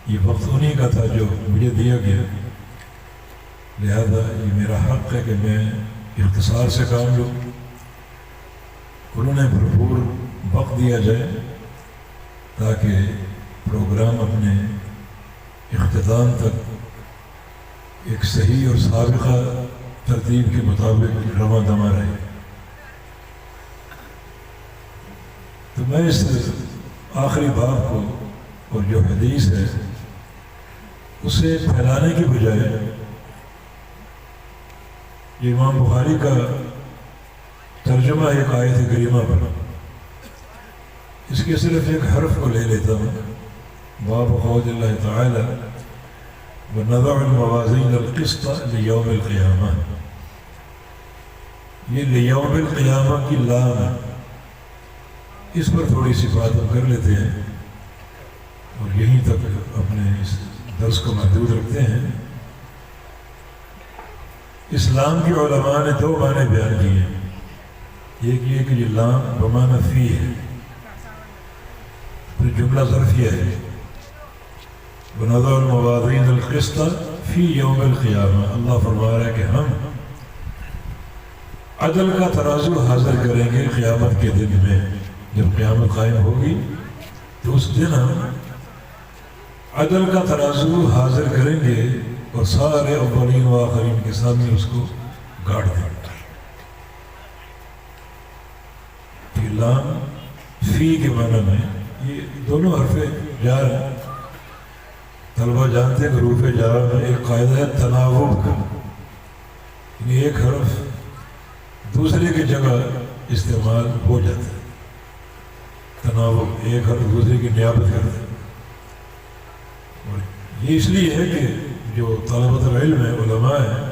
یہ وقت انہی کا تھا جو مجھے دیا گیا، لہذا یہ میرا حق ہے کہ میں اختصار سے کام لوں، انہوں نے بھرپور وقت دیا جائے تاکہ پروگرام اپنے اختتام تک ایک صحیح اور سابقہ ترتیب کے مطابق رواں دواں رہے۔ تو میں اس آخری باب کو اور جو حدیث ہے اسے پھیلانے کی بجائے یہ امام بخاری کا ترجمہ ایک آیت کریمہ پر، اس کے صرف ایک حرف کو لے لیتا ہوں۔ باب قول اللہ تعالی وَنَضَعُ الْمَوَازِينَ الْقِسْطَ لِيَوْمِ الْقِيَامَةِ، یہ لیوم القیامہ کی لام ہے، اس پر تھوڑی سی بات ہم کر لیتے ہیں اور یہیں تک اپنے اس درس کو محدود رکھتے ہیں۔ اسلام کے علماء نے دو معنی بیان کیے ہیں، ایک یہ کہ یہ لام بمعنی فی ہے، پھر جملہ ظرفیہ ہے، وَنَضَعُ الْمَوَازِينَ الْقِسْطَ فِي يَوْمِ الْقِيَامَةِ، اللہ فرما رہا ہے کہ ہم عدل کا ترازو حاضر کریں گے قیامت کے دن میں۔ جب قیامت قائم ہوگی تو اس دن ہم عدل کا ترازو حاضر کریں گے اور سارے اولین و آخرین کے سامنے اس کو گاڑ دیں گے۔ یہ لام فی کے معنی میں، یہ دونوں حرف جار ہیں۔ طلبہ جانتے ہیں کہ حروف جار میں ایک قاعدہ ہے تناوب کا، یعنی ایک حرف دوسرے کی جگہ استعمال ہو جاتا ہے۔ تناوب، ایک حرف دوسرے کی نیابت کرتا ہے، اور یہ اس لیے ہے کہ جو طلبۃ العلم ہے، علماء ہیں،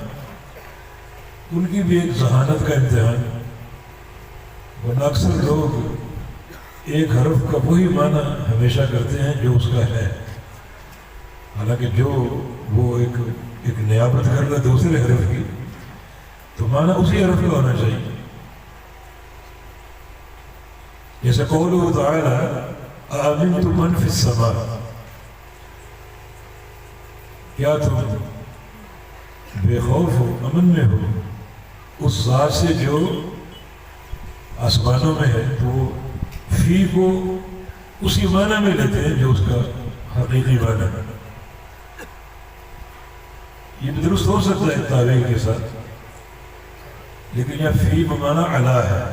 ان کی بھی ایک ذہانت کا امتحان ہے، ورنہ اکثر لوگ ایک حرف کا وہی معنی ہمیشہ کرتے ہیں جو اس کا ہے، حالانکہ جو وہ ایک نیابت کر رہا ہے دوسرے حرف کی، تو معنی اسی حرف کا ہونا چاہیے۔ جیسے قولہ تعالی آمنت من فی السماء، کیا تم بے خوف ہو، امن میں ہو اس ذات سے جو آسمانوں میں ہے، تو فی کو اسی معنی میں لیتے ہیں جو اس کا حقیقی معنی ہے۔ یہ بھی درست ہو سکتا ہے تعبیر کے ساتھ، لیکن یہ فی بمعنی علا ہے،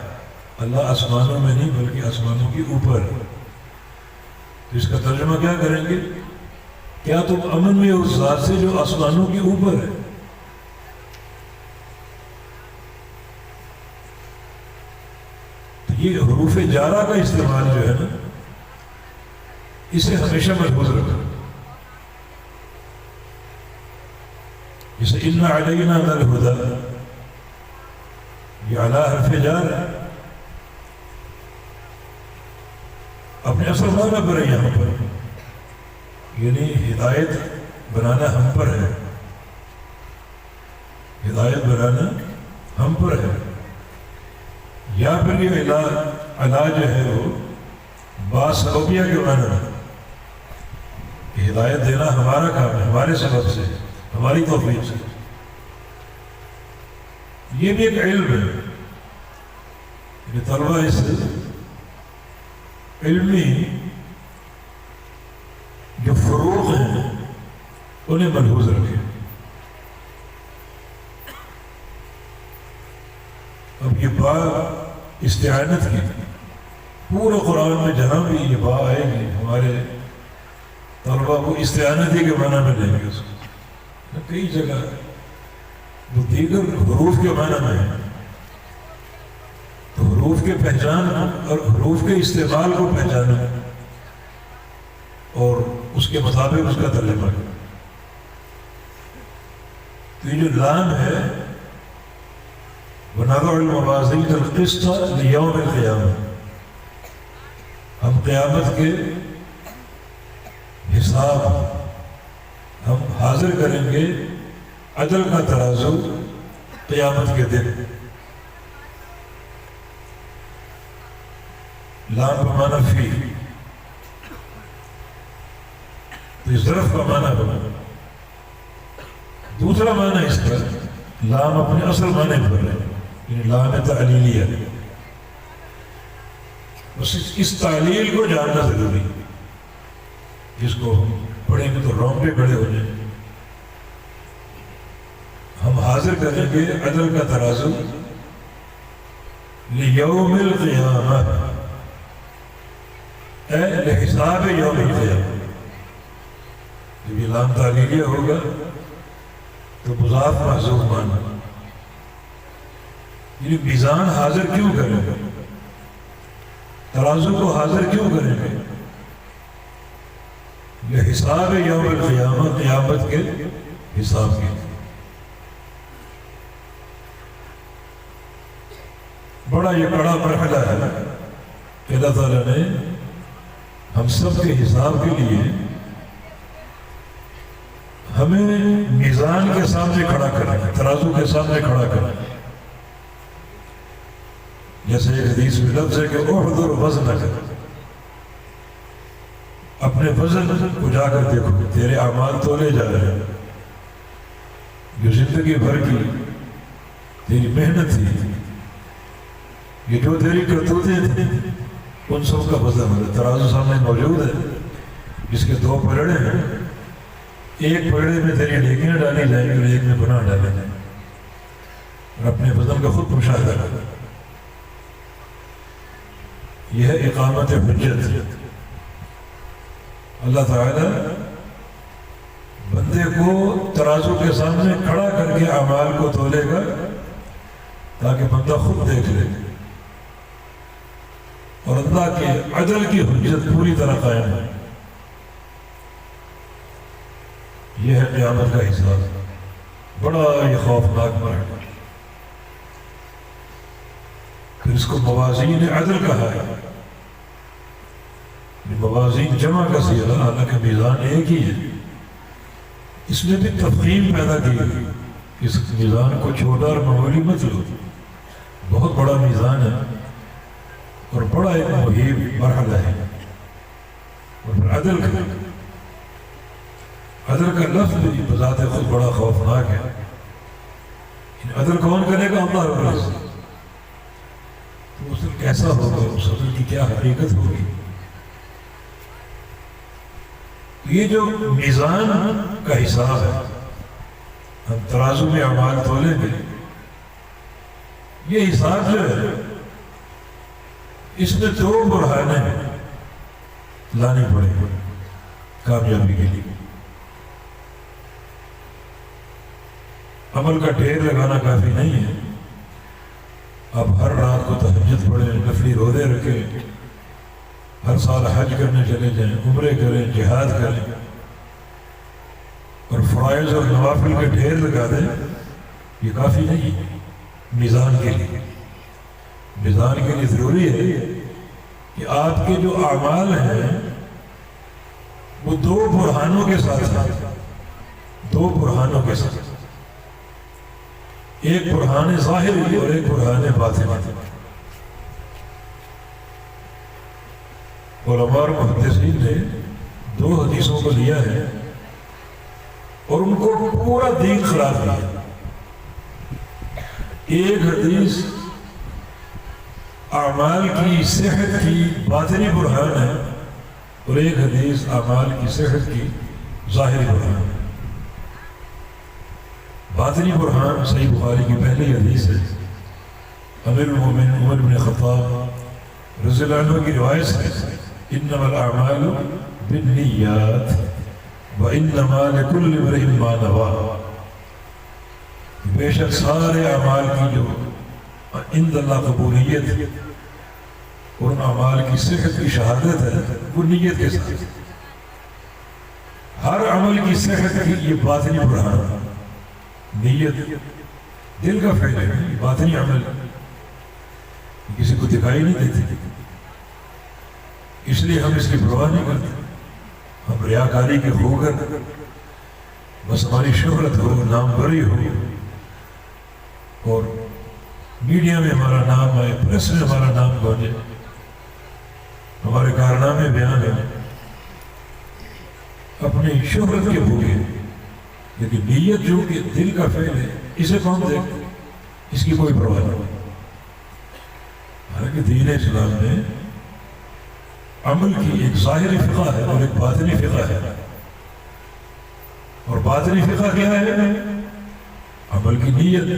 اللہ آسمانوں میں نہیں بلکہ آسمانوں کے اوپر ہے۔ تو اس کا ترجمہ کیا کریں گے؟ کیا تم امن میں اس ذات سے جو آسمانوں کے اوپر ہے؟ تو یہ حروف جارہ کا استعمال جو ہے نا، اسے ہمیشہ محفوظ رکھو۔ جیسے اِنَّ عَلَيْنَا لَلْهُدَىٰ، یہ علی حرف جار ہے، اپنے اصل معنی پر ہے یہاں پر، یعنی ہدایت بنانا ہم پر ہے، ہدایت بنانا ہم پر ہے، یا پھر یہ علا جو ہے وہ باسببیہ کے معنی ہے کہ ہدایت دینا ہمارا کام ہے، ہمارے سبب سے، ہماری توفیق سے۔ یہ بھی ایک علم ہے، کہ طلبہ اس علمی جو فروغ ہیں انہیں ملحوظ رکھیں۔ اب یہ با استعانت کی پورے قرآن میں جہاں بھی یہ با آئے گی، ہمارے طلبہ کو استعانتی کے معنی میں لیں گے اس کو۔ کئی جگہ وہ دیگر حروف کے معنی میں ہے، تو حروف کے پہچان اور حروف کے استعمال کو پہچانا اور اس کے مطابق اس کا ترجمہ کرنا۔ تو یہ جو لام ہے وَنَضَعُ الْمَوَازِينَ الْقِسْطَ لِيَوْمِ الْقِيَامَةِ، ہم قیامت کے حساب ہم حاضر کریں گے، عدل کا ترازو قیامت کے دن۔ لام بمعنی فی، تو اس ظرف کا معنی بنا. دوسرا معنی اس کا لام اپنے اصل معنی پر ہے، یعنی لام تعلیلیہ. بس اس تعلیل کو جاننا ضروری، جس کو ہم پڑھیں گے تو رونگٹے کھڑے ہو جائیں. ہم حاضر کریں گے عدل کا ترازو لیوم القیامہ، اے لحساب یوم القیامہ. جب یہ لام تعلیلیہ ہوگا تو مضاف محذوف مانا، یعنی میزان حاضر کیوں کریں گے، ترازو کو حاضر کیوں کریں گے؟ لحساب یوم القیامہ، قیامت کے حساب کے. بڑا یہ بڑا مرحلہ ہے کہ اللہ تعالیٰ نے ہم سب کے حساب کے لیے ہمیں میزان کے سامنے کھڑا کرنا، ترازو کے سامنے کھڑا کرنا. جیسے ایک حدیث میں لفظ ہے کہ احضر وزنک، اپنے وزن کو جا کر دیکھو، تیرے اعمال تولے جا رہے ہیں. جو زندگی بھر کی تیری محنت تھی، یہ جو تیری کرتوتیں تھیں، ان سب کا وزن ہے. ترازو سامنے موجود ہے جس کے دو پلڑے ہیں، ایک پلڑے میں تیری نیکیاں ڈالی جائیں گی اور ایک میں گناہ ڈالے جائیں گے. اور اپنے وزن کا خود مشاہدہ کرنا، یہ ہے اقامت حجت. اللہ تعالیٰ بندے کو ترازو کے سامنے کھڑا کر کے اعمال کو تولے گا تاکہ بندہ خود دیکھ لے اور اللہ کے عدل کی حجت پوری طرح قائم ہے. یہ ہے قیامت کا حساب. بڑا یہ خوفناک مرحلہ. پھر اس کو موازین عدل کہا ہے. موازین جمع کا صیغہ، حالانکہ میزان ایک ہی ہے. اس میں بھی تفخیم پیدا کی گئی. اس میزان کو چھوٹا اور معمولی مت لو، بہت بڑا میزان ہے اور بڑا ایک مہیب مرحلہ ہے. اور پھر عدل کا لفظ بھی بذات خود بڑا خوفناک ہے. عدل کون کرے گا؟ اللہ رب العزت. تو اس دن کیسا ہوگا، اس عدل کی کیا حقیقت ہوگی؟ یہ جو میزان کا حساب ہے، ہم ترازو میں اعمال تولیں گے، یہ حساب جو ہے اس میں دو برہانیں لانی پڑیں گی کامیابی کے لیے. عمل کا ڈھیر لگانا کافی نہیں ہے. اب ہر رات کو تہجد پڑھیں، نفلی روزے رکھیں، ہر سال حج کرنے چلے جائیں، عمرے کریں، جہاد کریں اور فرائض اور نوافل کے ڈھیر لگا دیں، یہ کافی نہیں ہے میزان کے لیے. میزان کے لیے ضروری ہے کہ آپ کے جو اعمال ہیں وہ دو برہانوں کے ساتھ ہیں. دو برہانوں کے ساتھ، ایک برہان ظاہری اور ایک برہان باطنی. علماء اور محدثین نے دو حدیثوں کو لیا ہے اور ان کو پورا دین قرار دیا. ایک حدیث اعمال کی صحت کی باطنی برہان ہے اور ایک حدیث اعمال کی صحت کی ظاہری برہان ہے. باطنی برہان صحیح بخاری کی پہلی حدیث ہے. امیر المومنین عمر بن خطاب رضی اللہ عنہ کی روایت ہے، انما الاعمال بالنیات وانما لکل امرئ ما نویٰ. بے شک سارے اعمال کی جو عند اللہ قبولیت اور ان اعمال کی صحت کی شہادت ہے وہ نیت کے ساتھ. ہر عمل کی صحت کی یہ باطنی برہان ہے. نیت دل کا فعل ہے، باطنی عمل کسی کو دکھائی نہیں دیتی، اس لیے ہم اس کی پرواہ نہیں کرتے. ہم ریاکاری کے ہو کر بس ہماری شہرت ہو، نام بری ہو اور میڈیا میں ہمارا نام آئے، پریس میں ہمارا نام گونجے، ہمارے کارنامے بیان ہیں، اپنی شہرت کے بھوکے، لیکن نیت جو کہ دل کا فعل ہے اسے کون دیکھتا، اس کی کوئی پرواہ نہیں۔ حالانکہ دین اسلام میں عمل کی ایک ظاہری فقہ ہے اور ایک باطنی فقہ ہے، اور باطنی فقہ کیا ہے؟ عمل کی نیت،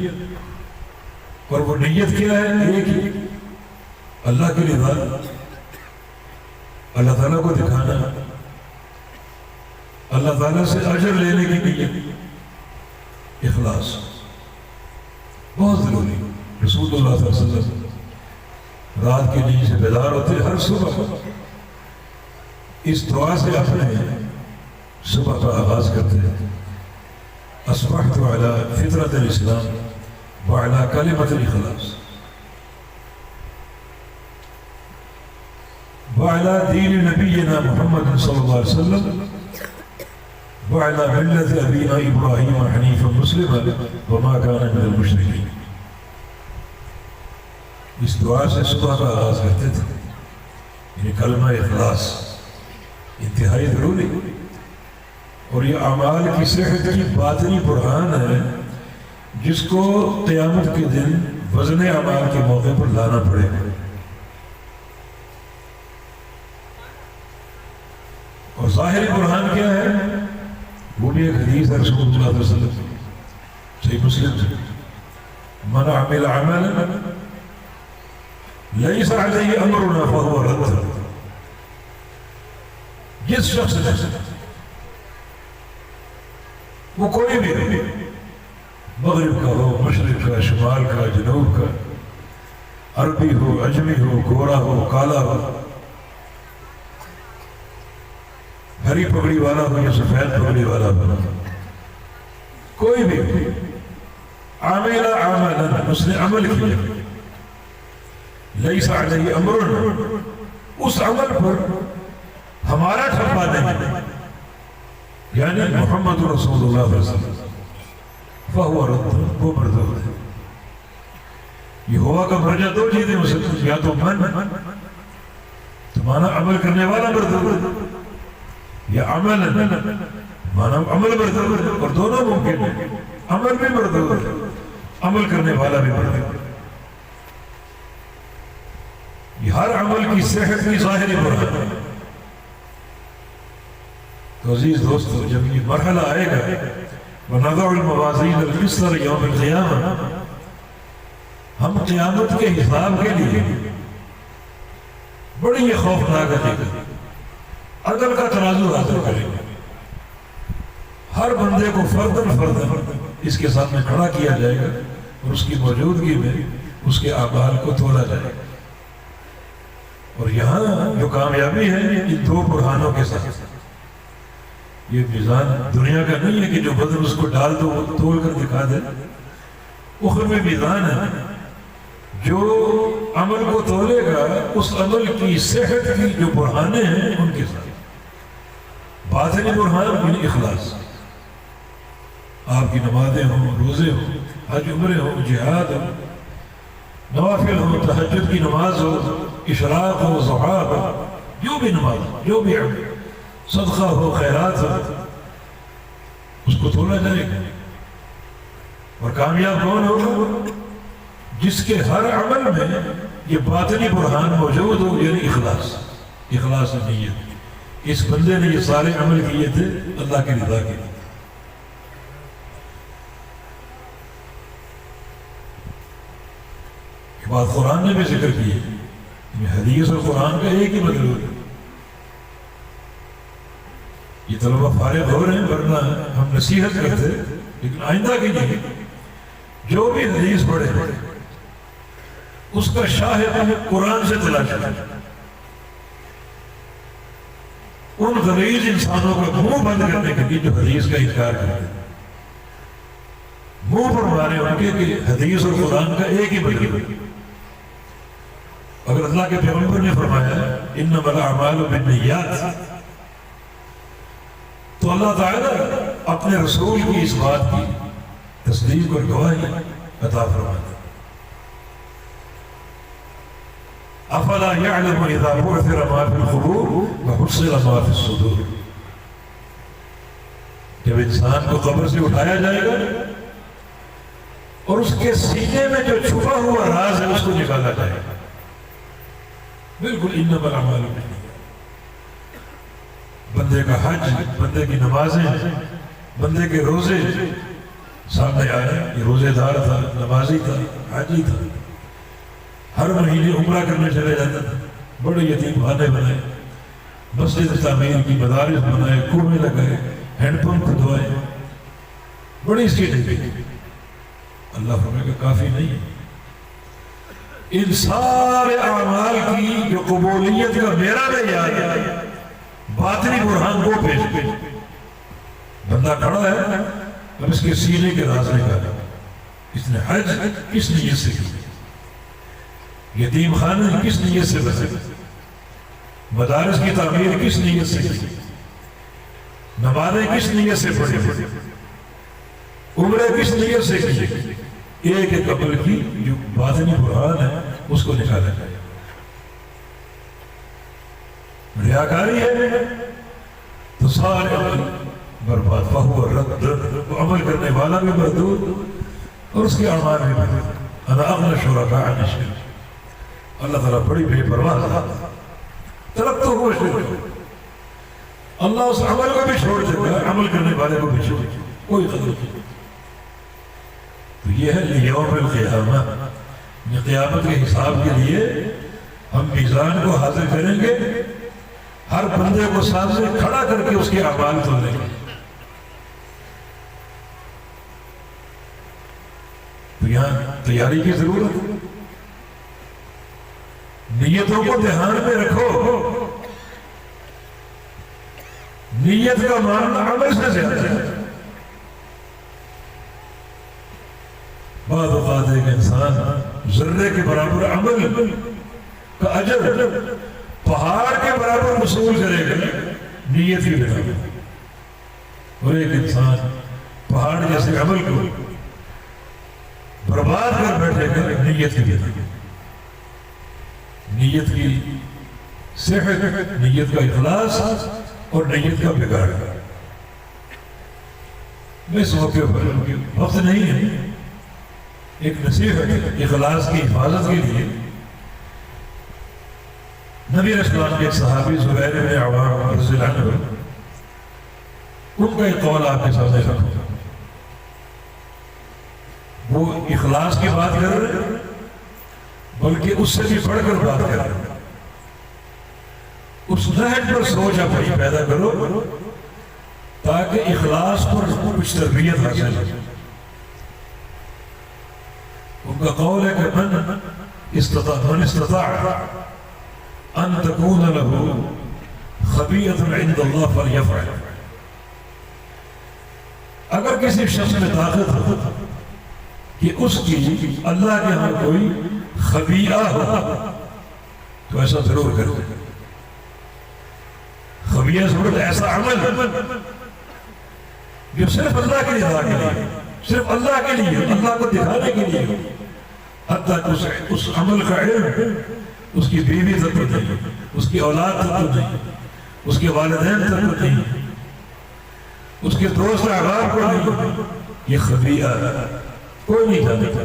اور وہ نیت کیا ہے؟ ایک ہی، اللہ کی رضا، اللہ تعالیٰ کو دکھانا، اللہ تعالیٰ سے اجر لینے کی نیت، اخلاص بہت ضروری۔ رسول اللہ صلی اللہ علیہ وسلم رات کی نیند سے بیدار ہوتے ہر صبح اس دعا سے اپنے صبح کا آغاز کرتے ہیں، اصبحت علی فطرت الاسلام وعلی کلمۃ الاخلاص وعلی دین نبینا محمد صلی اللہ علیہ وسلم وعلی ملت ابینا ابراہیم حنیفا مسلما وما کان من المشرکین۔ اس دعا سے صبح کا آغاز کرتے تھے، یعنی کلمہ اخلاص انتہائی ضروری، اور یہ اعمال کی صحت کی باطنی برہان ہے جس کو قیامت کے دن وزن اعمال کے موقع پر لانا پڑے گا۔ اور ظاہری برہان کیا ہے؟ وہ بھی ایک حدیث ہے رسول اللہ صلی اللہ علیہ وسلم، صحیح مسلم سے، من عمل عملا لیس علیہ امرنا فہو رد۔ جس شخص نے وہ کوئی بھی ہو، مغرب کا ہو، مشرق کا، شمال کا، جنوب کا، عربی ہو، عجمی ہو، گورا ہو، کالا ہو، ہری پگڑی والا ہو یا سفید پگڑی والا ہو، کوئی بھی عامل عملا، اس نے عمل کیا لیس علیہ امرنا، اس عمل پر ہمارا ٹھپا نہیں، یعنی محمد رسول اللہ صلی اللہ علیہ وسلم، فہو رد، وہ مردود ہے۔ یہ ہوا کا مرجع دو چیزیں ہو سکتی ہیں، یا تو من، تمہارا عمل کرنے والا مردود ہے، یا عمل، مانا عمل مردود ہے، اور دونوں ممکن ہیں، عمل بھی مردود ہے، عمل کرنے والا بھی مردود ہے۔ یہ ہر عمل کی صحت کی ظاہری برہان ہے۔ تو عزیز دوستو، جب یہ مرحلہ آئے گا وَنَضَعُ الْمَوَازِينَ الْقِسْطَ لِيَوْمِ الْقِيَامَةِ، ہم قیامت کے حساب کے لیے بڑی یہ خوفناک حقیقت، عدل کا ترازو حاصل کریں گے، ہر بندے کو فرداً فرداً اس کے سامنے کھڑا کیا جائے گا، اور اس کی موجودگی میں اس کے اعمال کو تولا جائے گا۔ اور یہاں جو کامیابی ہے ان دو برہانوں کے ساتھ، یہ میزان دنیا کا نہیں ہے کہ جو بدن اس کو ڈال دو وہ تول کر دکھا دے، اخروی میزان ہے جو عمل کو تولے گا، اس عمل کی صحت کی جو برہانے ہیں ان کے ساتھ۔ باطنی برہان یعنی اخلاص، آپ کی نمازیں ہوں، روزے ہوں، حج عمرے ہوں، جہاد ہو، نوافل ہو، تہجد کی نماز ہو، اشراق ہو، ضحیٰ ہو، جو بھی نماز ہو، جو بھی عمل، صدقہ ہو، خیرات ہو، اس کو تولا جائے گا۔ اور کامیاب کون ہوگا؟ جس کے ہر عمل میں یہ باطنی برہان موجود ہو، یعنی اخلاص، اخلاص نیت۔ اس بندے نے یہ سارے عمل کیے تھے اللہ کی رضا کے لیے۔ یہ بات قرآن نے بھی ذکر کی ہے، حدیث اور قرآن کا ایک ہی مطلب ہے۔ یہ طلبہ فارغ ہو رہے ہیں، ورنہ ہم نصیحت کرتے، لیکن آئندہ کے لیے جو بھی حدیث پڑھے اس کا شاہد قرآن سے تلاش کریں۔ ان غلیظ انسانوں کا منہ بند کرنے کے لیے جو حدیث کا انکار کرتے ہیں، منہ پر مارے ان کے کہ حدیث اور قرآن کا ایک ہی مطلب ہے۔ اگر اللہ کے پیغمبر نے فرمایا انما الاعمال بالنیات، تو اللہ تعالیٰ اپنے رسول کی اس بات کی تصدیق اور گواہی عطا فرماتا ہے۔ افلا يعلم اذا بعثر ما في القبور وحصل ما في الصدور۔ جب انسان کو قبر سے اٹھایا جائے گا اور اس کے سینے میں جو چھپا ہوا راز ہے اس کو نکالا جائے گا. بالکل انما الاعمال بالنیات. بندے کا حج، بندے کی نمازیں، بندے کے روزے سامنے آئے. یہ روزے دار تھا، نمازی تھا، حاجی تھا، ہر مہینے عمرہ کرنے چلے جاتا تھا، بڑے یتیم خانے بنائے، مسجد تعمیر کی، مدارس بنائے، کنویں لگائے، ہینڈ پمپ کھدوائے، بڑی سیٹیں کی. اللہ فرمائے کہ کافی نہیں ہے. ان سارے اعمال کی جو قبولیت کا میرا معیار ہے، باطنی برہان وہ پیش. بندہ کھڑا ہے اب اس کے سینے کے راز نکالا. اس نے حج کس نیت سے کی، یتیم خانے کس نیت سے بنے، مدارس کی تعمیر کس نیت سے کی، نمازیں کس نیت سے پڑھی، عمرے کس نیت سے کی. ایک ایک عمل کی جو باطنی برہان ہے اس کو نکالا جائے. ریاکاری ہے تو سارے عمل برباد. فہو رد، وہ عمل کرنے والا بھی مردود اور اس کے اعمال بھی مردود. انا اغنى الشركاء عن الشرك. اللہ تعالیٰ بڑی بے پرواہ تھا. طرف تو وہ شرک، اللہ اس عمل کو بھی چھوڑ دے گا، عمل کرنے والے کو بھی چھوڑ دے گا، کوئی قدر نہیں. تو یہ ہے یوم القیامہ. قیامت کے حساب کے لیے ہم میزان کو حاضر کریں گے، ہر بندے کو سامنے کھڑا کر کے اس کے اعمال تولیں گے. تو یہاں تیاری کی ضرورت ہے. نیتوں کو دھیان میں رکھو. نیت کا معنی عمل سے زیادہ ہے. بعض اوقات ایک انسان ذرے کے برابر عمل کا اجر پہاڑ کے برابر وصول کرے گا نیت کی بنا پر، اور ایک انسان پہاڑ جیسے عمل کو برباد کر بیٹھے گا نیت کی بنا پر. نیت کی صحت، نیت کا اخلاص اور نیت کا بگاڑ. میں اس موقع پر وقت نہیں ہے، ایک نصیحت اخلاص کی حفاظت کے لیے نبی علیہ السلام کے صحابی زبیر بن عوام رضی اللہ عنہ، ان کا ایک قول آپ کے سامنے رکھوں. وہ اخلاص کی بات کر رہے ہیں بلکہ اس سے بھی بڑھ کر بات کر رہے ہیں. اس نہج پر سوچ اپنی پیدا کرو تاکہ اخلاص پر کچھ تربیت حاصل ہو. ان کا قول ہے کہ من استطاع ان تكون له خبیئة عند اللہ فلیفعل. اگر کسی شخص میں طاقت ہو کہ اس کی اللہ کے ہاں کوئی خبیئہ ہو تو ایسا ضرور کرو. خبیئہ ضرور ایسا عمل جو صرف اللہ کے رضا کے لیے، صرف اللہ کے لیے، اللہ کو دکھانے کے لیے، حتیٰ کہ اس عمل کا علم اس کی بیوی تک تو نہیں، اس کی اولاد تک تو نہیں، اس کے والدین تک تو نہیں، اس کے دوست احباب کو نہیں. یہ خبیئہ کوئی نہیں جانتا.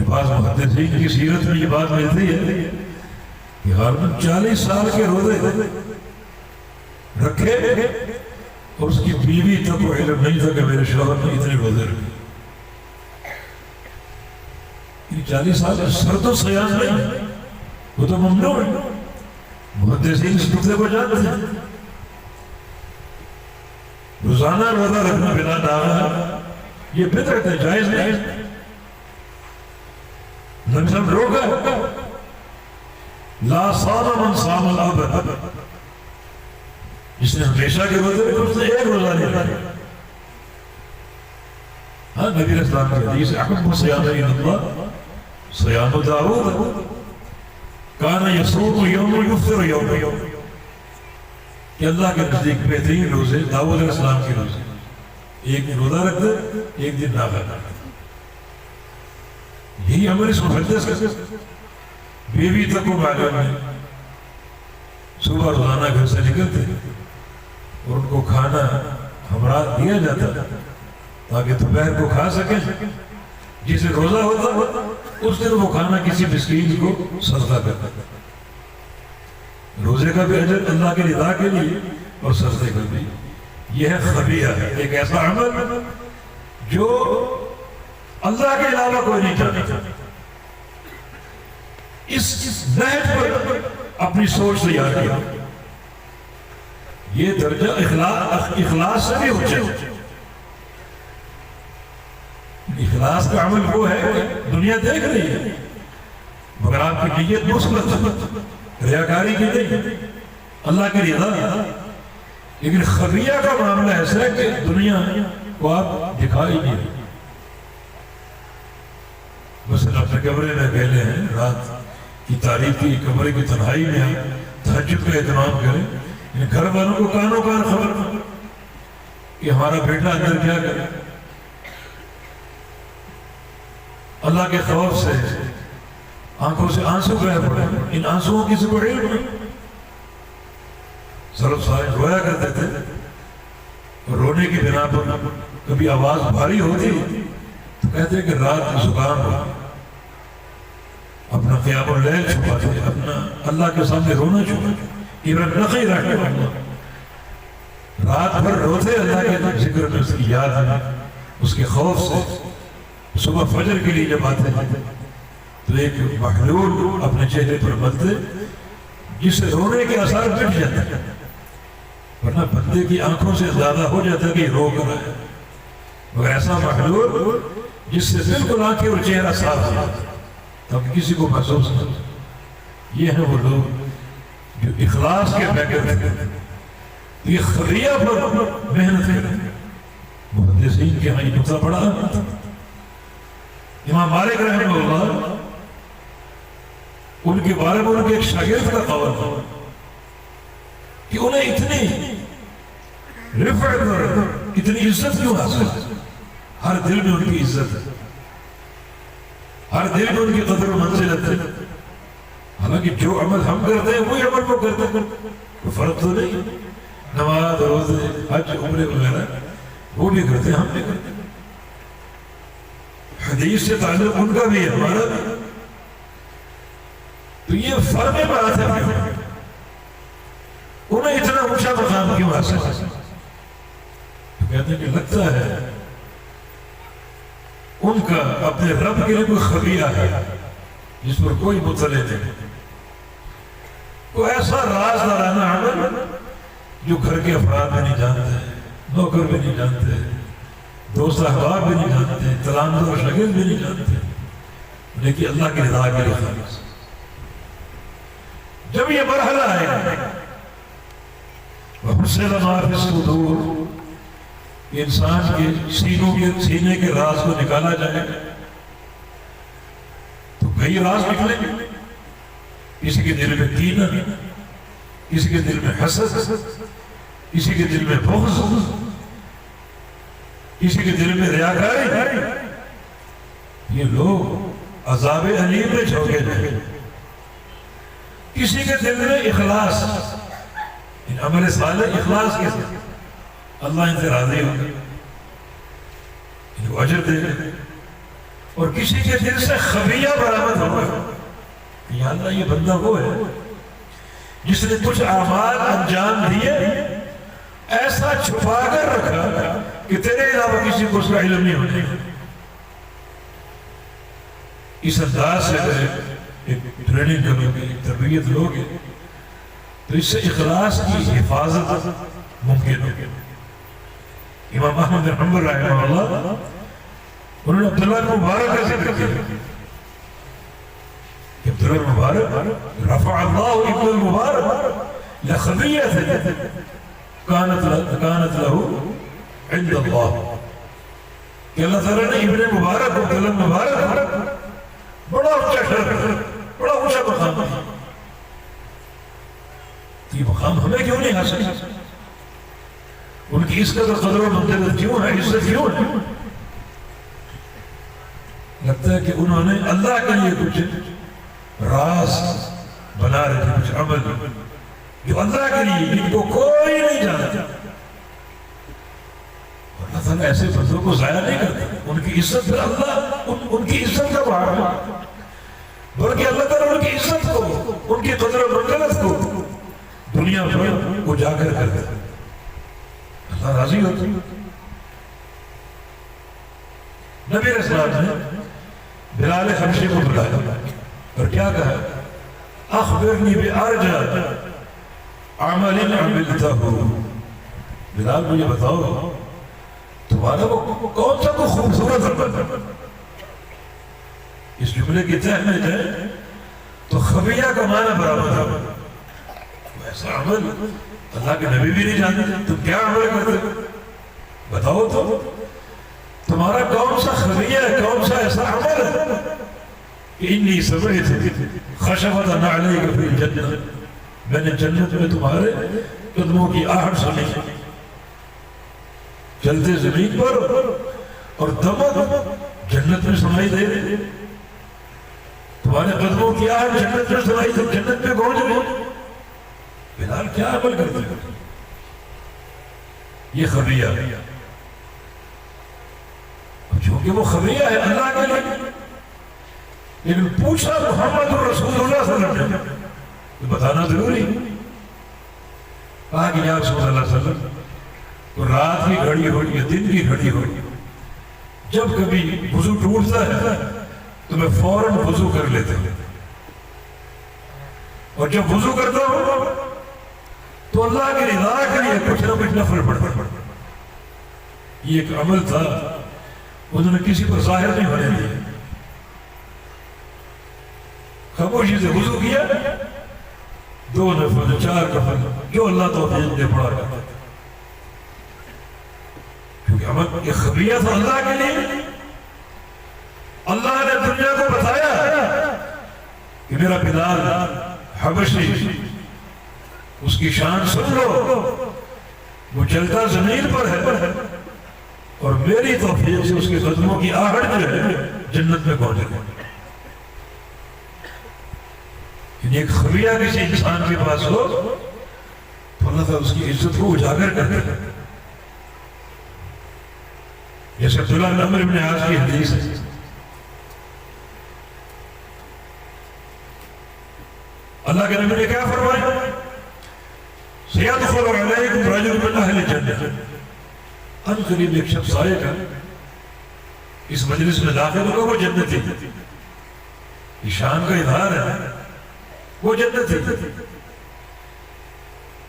بعض محدثین کی سیرت میں یہ بات ملتی ہے کہ غالباً 40 سال کے روزے رکھے اور اس کی بیوی تک وہ علم نہیں تھا کہ میرے شوہر نے اتنے روزے رکھے. 40 سال سرد و سیاح نہیں، وہ تو ممنوع ہے. محدثین اس نقطے کو جانتے ہیں. روزانہ روزہ رکھنا بنا داغا یہ بدعت ہے، جائز نہیں. نبی صاحب روکا لا صام من صام الابد، جس نے ہمیشہ کے روزے رکھے اس نے ایک روزہ نہیں رکھا. ہاں نبی علیہ السلام کی حدیث احب الصیام الی اللہ صیام داؤد کان یصوم یوم یفطر یوم، کہ اللہ کے نزدیک بہترین روزے داؤد علیہ السلام کے روزے، ایک دن روزہ رکھتے ایک دن نہ رکھتے. یہی عمل اس محدث کا. بیوی تک کو معلوم ہے، صبح روزانہ گھر سے نکلتے اور ان کو کھانا ہمراہ دیا جاتا تاکہ دوپہر کو کھا سکیں، جسے روزہ ہوتا اس دن وہ کھانا کسی مسکین کو صدقہ کرتا، روزے کا بھی اجر اللہ کی رضا کے لیے اور صدقے کا بھی۔ یہ ہے خبیہ، ایک ایسا عمل جو اللہ کے علاوہ کوئی نہیں جانتا۔ اس نہج پر اپنی سوچ تیار کیا، یہ درجہ اخلاص سے بھی اونچا ہے۔ اخلاص کا عمل وہ ہے کہ دنیا دیکھ رہی ہے مگر آپ کی نیت مثبت، ریاکاری کی نہیں، اللہ کی رضا۔ لیکن خفیہ کا معاملہ ایسا ہے کہ دنیا کو آپ دکھائی نہیں، مثلا اپنے کمرے میں اکیلے ہیں، رات کی تاریکی کمرے کی تنہائی میں آپ تہجد کا اہتمام کریں، گھر والوں کو کانوں کان خبر کہ ہمارا بیٹا اندر کیا کرے، اللہ کے خوف سے آنکھوں سے آنسو بہہ پڑے، ان آنسوؤں کی سے بڑے سرف صاحب رویا کرتے تھے، رونے کی بنا پر کبھی آواز بھاری ہوتی تو کہتے کہ رات زکام ہو، اپنا قیام اللیل چھپاتے، اپنا اللہ کے سامنے رونا چھپاتے، ابن نقی رہنے والا رات بھر روتے اللہ کے ذکر میں، اس کی یاد میں، اس کے خوف سے۔ صبح فجر کے لیے جب آتے تو ایک محلول اپنے چہرے پر ملتے جس سے رونے کے اثر مٹ جاتے، ورنہ بندے کی آنکھوں سے اندازہ ہو جاتا کہ یہ رو کر رہا ہے، مگر ایسا محلول جس سے بالکل آنکھیں اور چہرہ صاف ہو جاتا تب کسی کو محسوس نہ ہو۔ یہ ہیں وہ لوگ جو اخلاص کے بغیر یہ خفیہ پر محنت کریں۔ محدثین کے ہاں یہ نقطہ پڑھا، امام مالک رحمہ اللہ ان کے بارے میں ان کے ایک شاگرد کا قول تھا کہ انہیں اتنی رفعت اور اتنی عزت کیوں حاصل ہے؟ ہر دل میں ان کی عزت ہے، ہر دل میں ان کی قدر و منزلت ہے، حالانکہ جو عمل ہم کرتے ہیں وہی عمل وہ کرتے ہیں، کوئی فرق تو نہیں، نماز روزے حج عمرے وغیرہ وہ بھی کرتے ہیں، ہم بھی کرتے ہیں، حدیث سے تعلق ان کا بھی ہے ہمارا بھی، تو یہ فرق بات ہے انہیں اتنا اونچا مقام کیوں حاصل ہے؟ تو کہتے ہیں کہ لگتا ہے ان کا اپنے رب کے لیے کوئی خفیہ ہے جس پر کوئی مطلع نہیں، کوئی ایسا راز دارانہ عمل جو گھر کے افراد بھی نہیں جانتے، نوکر بھی نہیں جانتے، دوست احباب بھی نہیں جانتے، تلامذہ اور شاگرد بھی نہیں جانتے، لیکن اللہ کی رضا کے لیے خالص۔ جب یہ مرحلہ آئے وَحُصِّلَ مَا فِي الصُّدُورِ، انسان کے سینے کے راز کو نکالا جائے تو کئی راز نکلیں گے، کسی کے دل میں کینہ، کسی کے دل میں حسد، کسی کے دل میں بغض، کسی کے دل میں ریاکاری، یہ لوگ عذاب علیم میں جھونکے جائیں۔ کسی کے دل میں اخلاص، ان عمل صالح اخلاص کے ساتھ اللہ ان سے راضی ہوگا، ان کو اجر دے گا، اور کسی کے دل سے خفیہ برآمد ہوگا، یا اللہ یہ بندہ وہ ہے جس نے کچھ اعمال انجام دیے ایسا چھپا کر رکھا کہ تیرے علاوہ کسی کو اس کا علم نہیں ہونے۔ اس انداز سے اگر ایک ٹریننگ کرو گے، ایک تربیت لو گے تو اس سے اخلاص کی حفاظت ممکن ہوگی۔ امام احمد بن حنبل رحمہ اللہ انہوں نے عبداللہ بن مبارک کا ذکر کیا کہ عبداللہ بن مبارک رفع اللہ ابن المبارک لخفیت کانت له عند اللہ، کہ اللہ تعالیٰ نے ابن مبارک کو، عبداللہ بن مبارک بڑا اونچا شرف، بڑا اونچا مقام ہے۔ یہ مقام ہمیں کیوں نہیں حاصل؟ ان کی اس قدر قدر و منزلت کیوں ہے، عزت کیوں ہے؟ لگتا ہے کہ انہوں نے اللہ کے لیے کچھ راز بنا رہے تھے، کچھ عمل جو اللہ کے لیے جن کو کوئی نہیں جانتا، ایسے بندوں کو ضائع نہیں کرتا، ان کی عزت پہ اللہ ان کی عزت کا بہار ہے، بلکہ اللہ تعالیٰ ان کی عزت کو، ان کی قدر و منزلت کو دنیا میں اجاگر کرتا ہے، اللہ راضی ہوتا ہے۔ نبی علیہ السلام نے بلال حبشی کو بلایا اور کیا کہا؟ اخبرنی بارجع عمل عملتہ، بلال مجھے بتاؤ تمہارا وہ کون سا کو خوبصورت عمل ہے؟ اس جملے کی تہ میں جائے تو خفیہ کا معنی برابر ہے، ایسا عمل اللہ کے نبی بھی نہیں جانتے، تم کیا عمل کرتے ہو؟ بتاؤ تو تمہارا کون سا خفیہ ہے، کون سا ایسا عمل ہے کہ انی سمعت خشبۃ نعلیک فی الجنہ، میں نے جنت میں تمہارے قدموں کی آہٹ سنی، چلتے زمین پر اور دمک جنت میں سنائی دے رہے، تمہارے قدموں کی آہٹ جنت میں سنائی دے، جنت میں گونج رہے، بلال کیا عمل کرتے ہیں؟ یہ خفیہ ہے، چونکہ وہ خفیہ ہے اللہ کے لیے، لیکن پوچھا محمد رسول اللہ صلی اللہ علیہ وسلم تو بتانا ضروری، کہا کہ یا رسول اللہ صلی اللہ علیہ وسلم تو رات کی گھڑی ہو یا دن کی گھڑی ہو، جب کبھی وضو ٹوٹتا ہے تو میں فوراً وضو کر لیتا ہوں، اور جب وضو کرتا ہوں تو اللہ کی رضا کے لیے کچھ نہ کچھ نفل پڑھتا ہوں۔ یہ ایک عمل تھا، انہوں نے کسی پر ظاہر نہیں ہونے دیا، خاموشی سے وضو کیا، 2 نفل 4 نفل جو اللہ توفیق دے پڑا کرتا تھا، کیونکہ عمل یہ خفیہ تھا اللہ کے لیے۔ اللہ نے دنیا کو بتایا کہ میرا بلال حبشی، اس کی شان سن لو، وہ چلتا زمین پر ہے اور میری توفیق سے اس کے قدموں کی آہٹ جو ہے جنت میں پہنچے گا۔ ایک خفیہ کسی انسان کے پاس ہو تو اللہ تعالیٰ اس کی عزت کو اجاگر کرتا ہے، جیسے عبداللہ بن عمرو بن عاص کی حدیث ہے، اللہ کے نبی نے کیا فرمایا؟ سیدخل علیکم رجل من اہل الجنہ، ان قریب ایک شخص آئے گا اس مجلس میں داخل ہوگا، وہ جنتی، یہ شان کا اظہار ہے، وہ جنتی۔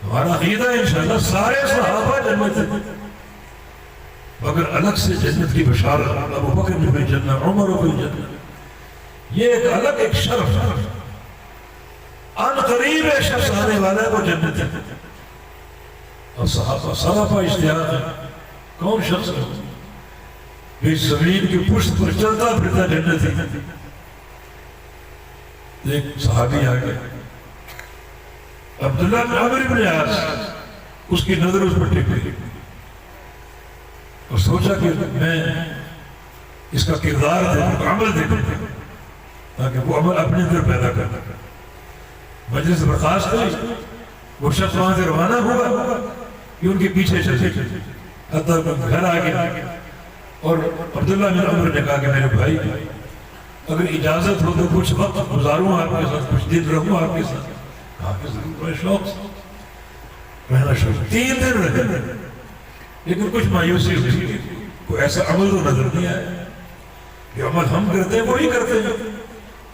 ہمارا عقیدہ ہے انشاءاللہ سارے صحابہ جنتی، مگر الگ سے جنت کی بشارت، ابو بکر فی الجنہ، عمر فی الجنہ، یہ ایک الگ ایک شرف ہے، ان قریب ایک شخص آنے والا ہے وہ جنتی۔ اور صحابہ اشتہار ہے، کون شخص ہے اس زمین کی پشت پر چلتا پھرتا جنتی؟ ایک صحابی آگے عبداللہ بن عمرو بن عاص، اس کی نظر اس پر ٹک گئی اور سوچا کہ میں اس کا کردار دیکھوں، عمل دیکھوں، تاکہ وہ عمل اپنے اندر پیدا کرنا۔ مجلس برخاست ہوئی، وہ شخص وہاں سے روانہ ہوا کہ ان کے پیچھے چلے، حتیٰ گھر آ گیا اور عبداللہ بن عمرو نے کہا کہ میرے بھائی اگر اجازت ہو تو کچھ وقت گزاروں آپ کے ساتھ، کچھ دن رہوں آپ کے ساتھ۔ کہا کہ ضرور، بڑے شوق سے رہنا شروع، 3 دن رہے، لیکن کچھ مایوسی ہوئی، کوئی ایسا عمل تو نظر نہیں آیا، یہ عمل ہم کرتے ہیں وہی کرتے ہیں،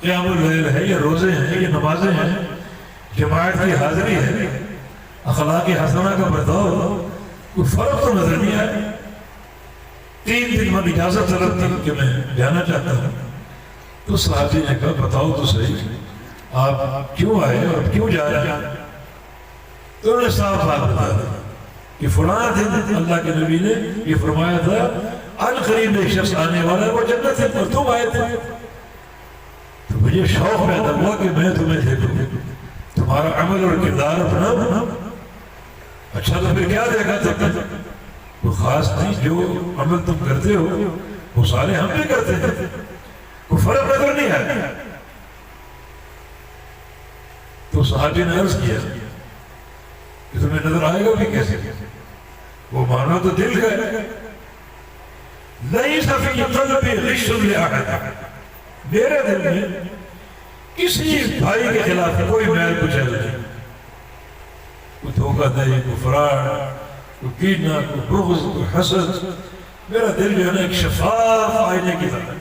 قیام اللیل ہے، یہ روزے ہیں، یہ نمازیں ہیں، جماعت کی حاضری ہے، اخلاق حسنہ کا برتاؤ، کوئی فرق تو نظر نہیں آیا۔ 3 دن میں اجازت طلب تھی کہ میں جانا چاہتا ہوں، تو صحابی نے کہا بتاؤ تو صحیح آپ کیوں آئے اور کیوں جا رہے ہیں؟ تو انہوں نے صاف بات بتا دی کہ فلاں دن اللہ کے نبی نے یہ فرمایا تھا ان قریب ایک شخص آنے والا ہے وہ جنت ہے، اور تم آئے تھے۔ تو مجھے شوق پیدا ہوا کہ میں تمہیں دیکھوں، تمہارا عمل اور کردار اپنا اچھا تو پھر کیا دیکھا تھا، وہ خاص نہیں، جو عمل تم کرتے ہو وہ سارے ہم بھی کرتے ہیں، کوئی فرق نظر نہیں آیا۔ تو صحابی نے عرض کیا کہ تمہیں نظر آئے گا بھی کیسے؟ وہ مانا تو دل کا ہے، لیس فی قلبی غش لأحد، میرے دل میں کسی بھائی کے خلاف کوئی میل کچیل نہیں، کوئی دھوکہ دہی، کوئی فراڈ، کوئی کینہ، کوئی بغض، کوئی حسد. میرا دل جو ہے نا ایک شفاف آئینے کی طرح،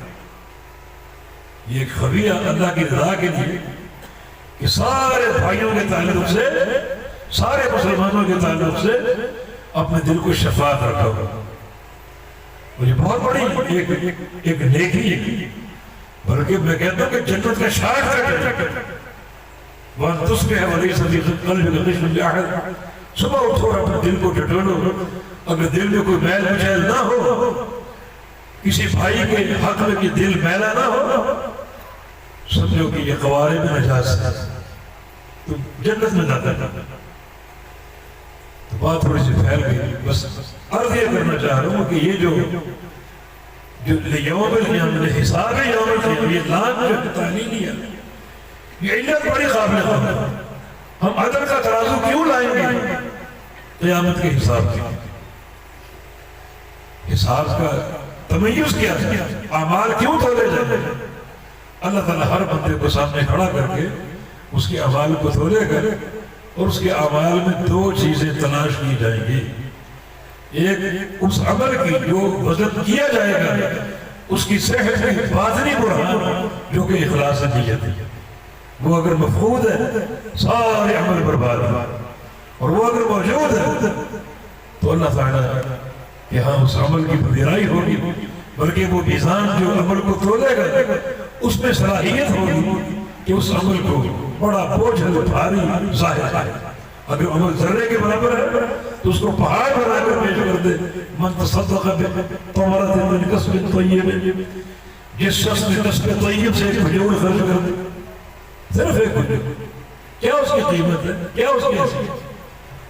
یہ ایک خبیہ اللہ کی رضا کے لیے کہ سارے بھائیوں کے تعلق سے، سارے مسلمانوں کے تعلق سے اپنے دل کو شفاف رکھا ہوا. اور یہ بہت بڑی ایک نیکی ہے، بلکہ میں کہتا ہوں کہ جنت کا شارٹ کٹ ہے. وَأَن تُصْبِحَ وَلَيْسَ فِي قَلْبِكَ غِشٌّ لِأَحَدٍ. صبح اٹھو اور اپنے دل کو ٹٹولو، اگر دل میں کوئی میل کچیل نہ ہو، کسی بھائی کے حق میں کہ دل میلا نہ ہو، سمجھو کہ یہ قوارب میں نجاست ہے، تو جنت میں جاتا ہے. تو بات تھوڑی سی پھیل گئی، بس عرض یہ کرنا چاہ رہا ہوں کہ یہ جو یوم القیامہ، حساب یوم القیامہ، یہ لان جو تعلیمی ہے، یہ علت بڑی قابل قدر ہے. ہم عدل کا ترازو کیوں لائیں گے؟ قیامت کے حساب کی. حساب کا تمیز کیا ہے؟ اعمال کیوں تولے جائیں؟ اللہ تعالیٰ ہر بندے کو سامنے کھڑا کر کے اس کے اعمال کو تولے گا، اور اس کے اعمال میں دو چیزیں تلاش کی جائیں گی. ایک اس عمل کی جو وزن کیا جائے گا، اس کی صحت کی باطنی برہان جو کہ اخلاص نیت ہے. وہ اگر مفقود ہے سارے عمل برباد ہے، اور وہ اگر موجود ہے تو اللہ تعالیٰ کہ ہاں اس عمل کی پذیرائی ہوگی، بلکہ وہ میزان جو عمل کو تولے گا اس میں صلاحیت ہوگی کہ اس عمل کو بڑا بوجھل بھاری ظاہر ہے. اگر عمل ذرے کے برابر ہے تو اس کو پہاڑ بنا کر پیش کر دے. من تصدق بتمرۃ من کسب طیب، جس شخص نے کسب طیب سے ایک کھجور خرچ کر دے، صرف ایک کھجور، کیا اس کی قیمت ہے، کیا اس کی حیثیت؟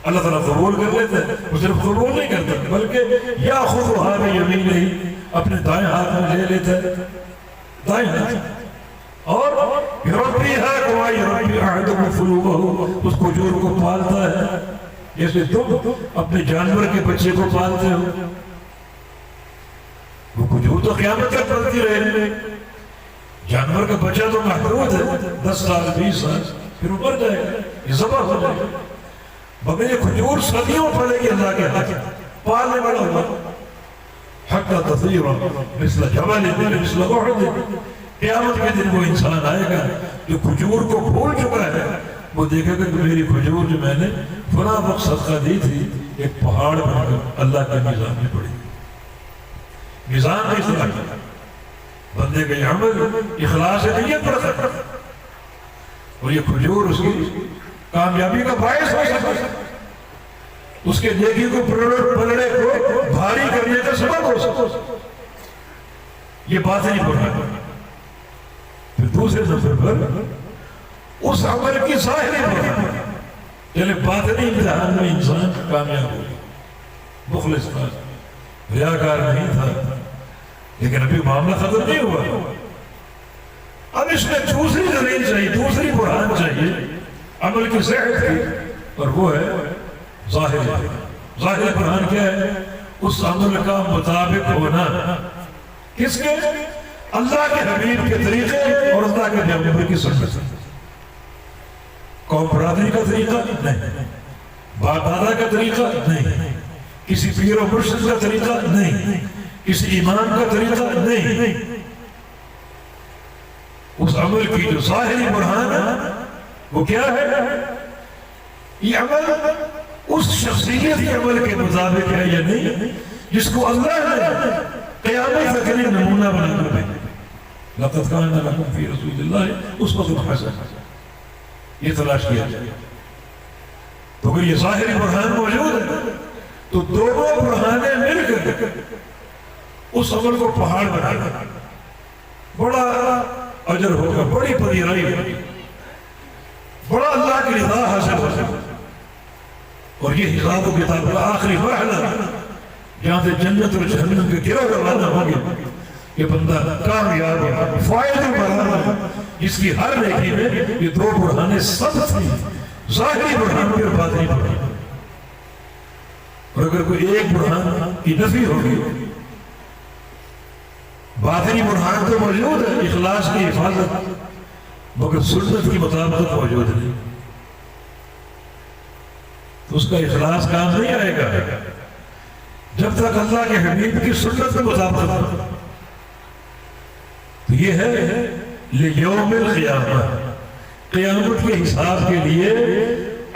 اللہ تعالیٰ قبول کر لیتا ہے. وہ صرف قبول نہیں کرتا بلکہ یاخذھا بیمینہ، اپنے دائیں ہاتھ میں لے لیتا ہے، دائیں ہاتھ، اور یربیھا کما یربی احدکم فلوہ، اس کھجور کو پالتا ہے جیسے تم اپنے جانور کے بچے کو پالتے ہو. وہ کھجور تو قیامت تک پلتی رہے، جانور کا بچہ تو محدود ہے، 10 سال 20 سال، پھر وہ مر جائے گا، یہ ذبح ہو جائے گا. مگر یہ کھجور صدیوں پڑے گی اللہ کے ہاتھ، پالنے والا ہوگا. حتی تصیر مثل جبل مثل احد، قیامت کے دن وہ انسان آئے گا جو کھجور کو بھول چکا ہے. وہ دیکھے گا کہ میری کھجور جو میں نے فلاں وقت صدقہ دی تھی ایک پہاڑ بن کر اللہ کے میزان میں پڑی. میزان میں اصلاح کیا بندے کا عمل اخلاص نیت پر تھا، اور یہ کھجور اس کی کامیابی کا باعث ہو سکتا ہے، اس کے نیکی کو پلڑے کو بھاری کرنے کا سبب ہو سکتا ہے. یہ بات نہیں بڑھنا. پھر دوسرے نمبر پر اس عمل کی ظاہری برہان، یعنی باطنی امتحان میں انسان کامیاب ہو، مخلص تھا، ریاکار نہیں تھا، لیکن ابھی معاملہ ختم نہیں ہوا. اب اس میں دوسری دلیل چاہیے، دوسری برہان چاہیے عمل کی صحت کی، اور وہ ہے ظاہر. ظاہر برہان کیا ہے؟ اس عمل کا مطابق ہونا کس کے؟ اللہ کے حبیب کے طریقے اور اللہ کے پیغمبر کی سنت. قوم برادری کا طریقہ نہیں، باپ دادا کا طریقہ نہیں، کسی پیر و مرشد کا طریقہ نہیں، کسی امام کا طریقہ نہیں. اس عمل کی جو ظاہری برہان ہے وہ کیا ہے؟ یہ عمل اس شخصیت کے عمل کے مطابق ہے یا نہیں جس کو اللہ نے قیامت کے لیے نمونہ بنا کر بھیجا. لقد کان لکم فی رسول اللہ اسوۃ حسنہ، یہ تلاش کیا جائے. تو اگر یہ ظاہری برہان موجود ہے تو دونوں برہانیں مل کر اس عمل کو پہاڑ بنا کر بڑا اجر ہوگا، بڑی پذیرائی ہوگی، بڑا اللہ کی رضا حاصل ہوگا. اور یہ حساب و کتاب کا آخری مرحلہ جہاں سے جنت اور جہنم کے گرہ روانہ ہوں گے، یہ بندہ کامیاب ہے، فائد برہان ہے، جس کی ہر نیکی میں یہ دو برہانیں سب تھی، ظاہری برہان اور باطنی برہان. اور اگر کوئی ایک برہان کی نفی ہوگی باطنی برہان تو موجود ہے، اخلاص کی حفاظت، مگر سنت کی مطابقت موجود نہیں، تو اس کا اخلاص کام نہیں آئے گا جب تک اللہ کے حبیب کی سنت کی مطابقت ہو۔ تو یہ ہے لیوم القیامہ، قیامت کے حساب کے لیے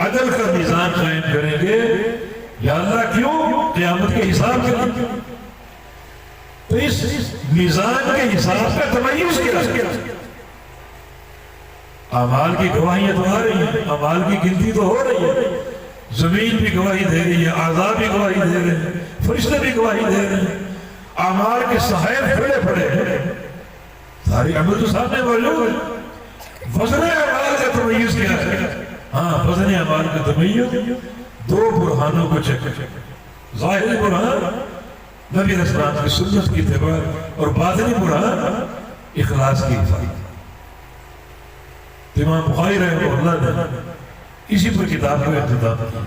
عدل کا میزان قائم کریں گے۔ یا اللہ کیوں؟ قیامت کے حساب کے لیے۔ تو اس میزان کے حساب کا تمیز کیا ہے؟ اعمال کی گواہیاں تو آ رہی ہیں، اعمال کی گنتی تو ہو رہی ہے، زمین بھی گواہی دے رہی ہے، اعضاء بھی گواہی دے رہے ہیں، فرشتے بھی گواہی دے رہے ہیں، اعمال کے صحائف پھڑے پڑے ہیں، سارے عمل تو سامنے موجود ہے۔ وزن اعمال کا تمیز کیا ہے؟ ہاں، وزن اعمال کا تمیز دو برہانوں کو چیک کریں، ظاہری برہان نبی علیہ السلام کی سنت کی اتباع، اور باطنی برہان اخلاص کی حفاظت۔ امام بخاری رحمہ اللہ نے اسی پر کتاب کا اختتام کیا۔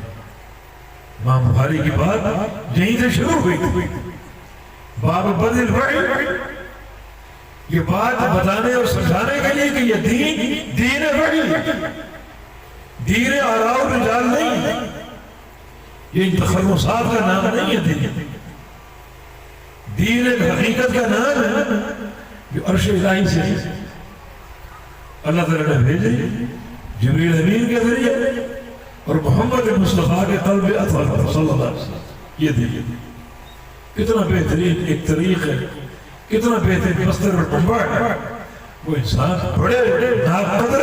امام بخاری کی بات یہیں سے شروع ہوئی تھی، باب بدء الوحی، یہ بات بتانے اور سمجھانے کے لیے کہ یہ دین وحی ہے، دین آراء و رجال نہیں ہے، یہ ان تخرصات کا نام نہیں ہے، دین ایک حقیقت کا نام ہے جو عرش الہی سے اللہ تعالیٰ نے بھیجے جبریل امین کے ذریعے اور محمد مصطفیٰ کے قلب اطہر صلی اللہ علیہ وسلم۔ یہ دین کتنا بہترین ایک طریق ہے، کتنا بہترین مصدر اور منبع ہے۔ وہ انسان بڑے ناقدر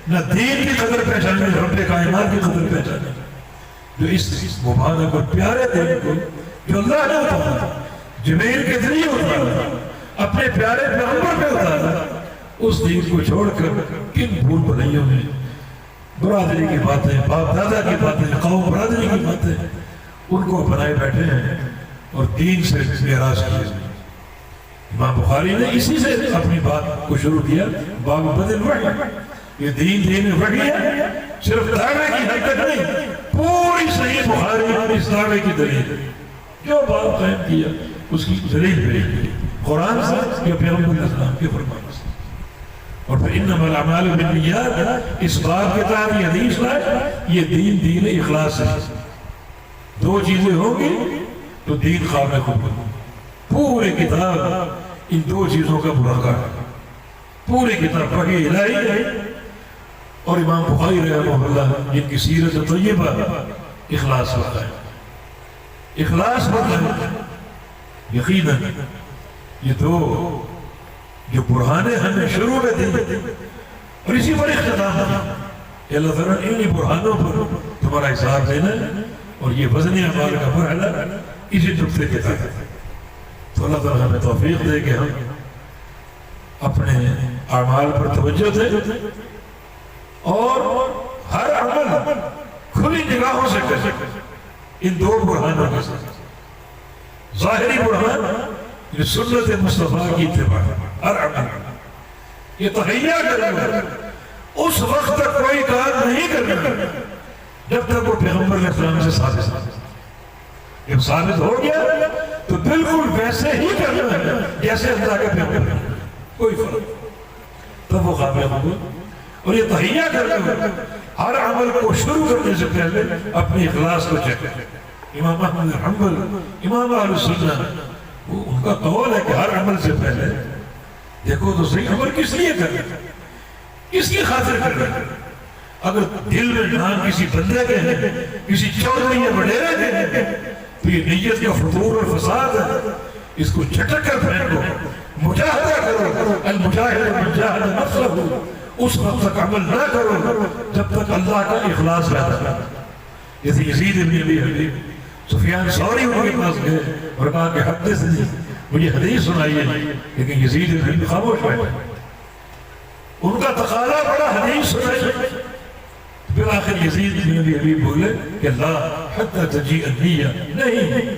نہ دین کی قدر پہچانے، رب کائنات کی قدر پہچانے، جو اس مبارک اور پیارے دین کو جو اللہ نے اتارا، جبریل کے ذریعے اتارا، اپنے پیارے پیغمبر پہ اتارا، اس دین کو چھوڑ کر کن بھول بھلائیوں میں برادری کی باتیں، باپ دادا کی باتیں، قوم برادری کی باتیں، ان کو بنائے بیٹھے ہیں اور دین سے اعراض کیے۔ امام بخاری نے اسی سے اپنی بات کو شروع کیا، باب بدء الوحی، یہ دین وحی ہے، صرف دعوے کی حد تک نہیں، پوری صحیح بخاری اس دعوے کی دلیل، جو باب قائم کیا اس کی دلیل بھیجی قرآن سے یا پیغمبر اسلام کے فرمان سے۔ اور پھر انما الاعمال بالنیات، اس باب کے تحت یہ حدیث لائے، یہ دین اخلاص ہے، دو چیزیں ہوں گی تو دین قابل قبول۔ پورے کتاب ان دو چیزوں کا مراقبہ ہے، پوری کتاب وحی الہی ہے اور امام بخاری رحمہ اللہ جن کی سیرت طیبہ اخلاص ہوتا ہے، اخلاص ہوتا ہے۔ یقیناً یہ دو جو برہانے ہمیں شروع میں دی اور اسی پر اختتام ہے، اللہ تعالیٰ انہی برہانوں پر تمہارا حساب دینا ہے، اور یہ وزن اعمال کا مرحلہ اسی نقطے کے تحت ہے۔ تو اللہ تعالیٰ ہمیں توفیق دے کہ ہم اپنے اعمال پر توجہ دیں اور ہر عمل کھلی نگاہوں سے کریں، ان دو برہانوں کے ساتھ۔ ظاہری برہان یہ سنت مصطفیٰ کی اتباع، ہر عمل یہ تحیہ کرنا، اس وقت تک کوئی کام نہیں کرنا جب تک وہ پیغمبر علیہ السلام سے ثابت ہے۔ جب ثابت ہو گیا تو بالکل ویسے ہی کرنا ہے جیسے اللہ کے پیغمبر ہے، کوئی فرق، تب وہ قابل قبول۔ اور یہ تحیہ کرنا، ہر عمل کو شروع کرنے سے پہلے اپنی اخلاص کو چیک کریں۔ امام احمد بن حنبل، امام اہل سنہ، ان کا قول ہے کہ ہر عمل سے پہلے دیکھو تو صحیح عمل کس لیے کرنا، کس کی خاطر کرنا۔ اگر دل میں نام کسی بندے کے ہیں، کسی چودھری یا وڈیرے کے ہیں، تو یہ نیت کا فطور اور فساد ہے، اس کو جھٹک کر پھینکو، مجاہدہ کرو، المجاہد من جاہد نفسہ، اس وقت تک عمل نہ کرو جب تک اللہ کا اخلاص پیدا نہ ہو۔ جیسے یزید بن ابی حبیب، سفیان ثوری ان کے پاس گئے اور کہا کہ حدثنی، مجھے حدیث سنائیے، لیکن یزید بن ابی خاموش بیٹھے، ان کا تقاضا بڑا حدیث سنائیے۔ پھر آخر یزید بن ابی حبیب بولے کہ لا حتی تجیء النیہ، نہیں،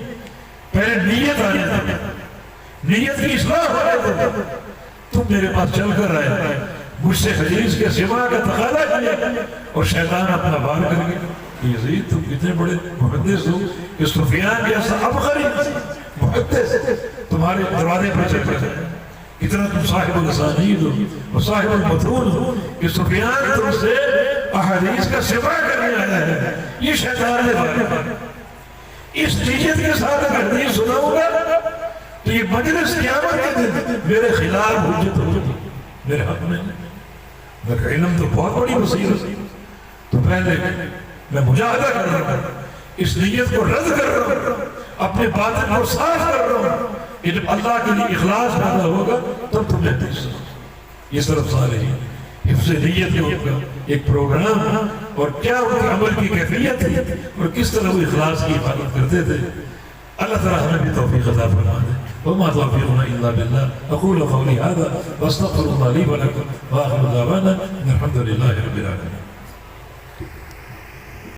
پہلے نیت آنے دے، نیت کی اصلاح ہونے دے، تم میرے پاس چل کر آئے، مجھ سے حدیث کے سوا کا تقاضا کیا، اور شیطان اپنا بار کر گیا۔ یزید تم اتنے بڑے محدث ہو کہ سفیان جیسا عبقری محدث تمہارے دروازے پر چل جائے، اتنا تم صاحب الاسانید ہو اور صاحب المتون ہو کہ سفیان تم سے احادیث کا سوا کرنے آیا ہے، یہ شیطان نے بات اس نیت کے ساتھ اگر نہیں سناؤں گا تو یہ مجلس قیامت کے دن میرے خلاف حجت ہوگی میرے حق میں۔ میرا علم تو بہت بڑی مصیبت، تو پہلے میں مجاہدہ کر رہا ہوں، اس نیت کو رد کر رہا ہوں، اپنے باطن کو صاف کر رہا ہوں کہ جب اللہ کے لیے اخلاص پیدا ہوگا تب تم جاتے ہیں۔ یہ صرف صالحین حفظ نیت کے ایک پروگرام اور کیا ان کے عمل کی کیفیت تھی اور کس طرح وہ اخلاص کی حفاظت کرتے تھے۔ اللہ تعالیٰ ہمیں بھی توفیق عطا فرما دے۔ وما توفیقنا الا بالله اقول قولي هذا واستغفر الله لي ولكم واخر دعوانا ان الحمد لله رب العالمين۔